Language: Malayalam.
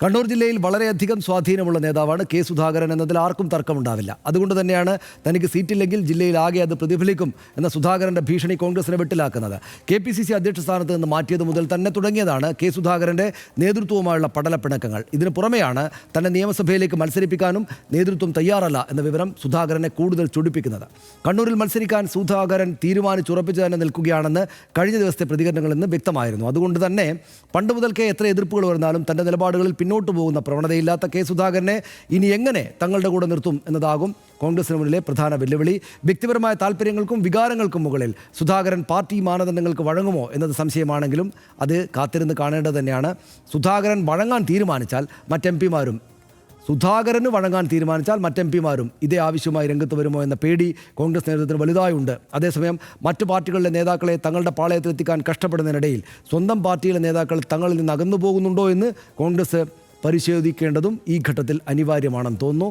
കണ്ണൂർ ജില്ലയിൽ വളരെയധികം സ്വാധീനമുള്ള നേതാവാണ് കെ സുധാകരൻ എന്നതിൽ ആർക്കും തർക്കമുണ്ടാവില്ല. അതുകൊണ്ട് തന്നെയാണ് തനിക്ക് സീറ്റില്ലെങ്കിൽ ജില്ലയിലാകെ അത് പ്രതിഫലിക്കും എന്ന സുധാകരന്റെ ഭീഷണി കോൺഗ്രസിനെ വെട്ടിലാക്കുന്നത്. KPCC അധ്യക്ഷ സ്ഥാനത്ത് നിന്ന് മാറ്റിയത് മുതൽ തന്നെ തുടങ്ങിയതാണ് കെ സുധാകരന്റെ നേതൃത്വവുമായുള്ള പടലപ്പിണക്കങ്ങൾ. ഇതിനു പുറമെയാണ് തന്നെ നിയമസഭയിലേക്ക് മത്സരിപ്പിക്കാനും നേതൃത്വം തയ്യാറല്ല എന്ന വിവരം സുധാകരനെ കൂടുതൽ ചൊടിപ്പിക്കുന്നത്. കണ്ണൂരിൽ മത്സരിക്കാൻ സുധാകരൻ തീരുമാനിച്ചുറപ്പിച്ചു തന്നെ നിൽക്കുകയാണെന്ന് കഴിഞ്ഞ ദിവസത്തെ പ്രതികരണങ്ങളിൽ നിന്ന് വ്യക്തമായിരുന്നു. അതുകൊണ്ട് തന്നെ പണ്ട് മുതൽക്കേ എത്ര എതിർപ്പുകൾ വരുന്നാലും തന്റെ നിലപാടുകളിൽ പിന്നോട്ട് പോകുന്ന പ്രവണതയില്ലാത്ത കെ സുധാകരനെ ഇനി എങ്ങനെ തങ്ങളുടെ കൂടെ നിർത്തും എന്നതാകും കോൺഗ്രസിന് മുന്നിലെ പ്രധാന വെല്ലുവിളി. വ്യക്തിപരമായ താല്പര്യങ്ങൾക്കും വികാരങ്ങൾക്കും മുകളിൽ സുധാകരൻ പാർട്ടി മാനദണ്ഡങ്ങൾക്ക് വഴങ്ങുമോ എന്നത് സംശയമാണെങ്കിലും അത് കാത്തിരുന്ന് കാണേണ്ടത് തന്നെയാണ്. സുധാകരൻ വഴങ്ങാൻ തീരുമാനിച്ചാൽ സുധാകരന് വഴങ്ങാൻ തീരുമാനിച്ചാൽ മറ്റ് ഇതേ ആവശ്യമായി രംഗത്ത് വരുമോ എന്ന പേടി കോൺഗ്രസ് നേതൃത്വത്തിന് വലുതായുണ്ട്. അതേസമയം മറ്റു പാർട്ടികളിലെ നേതാക്കളെ തങ്ങളുടെ പാളയത്തിലെത്തിക്കാൻ കഷ്ടപ്പെടുന്നതിനിടയിൽ സ്വന്തം പാർട്ടിയിലെ നേതാക്കൾ തങ്ങളിൽ നിന്ന് അകന്നു പോകുന്നുണ്ടോ എന്ന് കോൺഗ്രസ് പരിശോധിക്കേണ്ടതും ഈ ഘട്ടത്തിൽ അനിവാര്യമാണെന്ന് തോന്നുന്നു.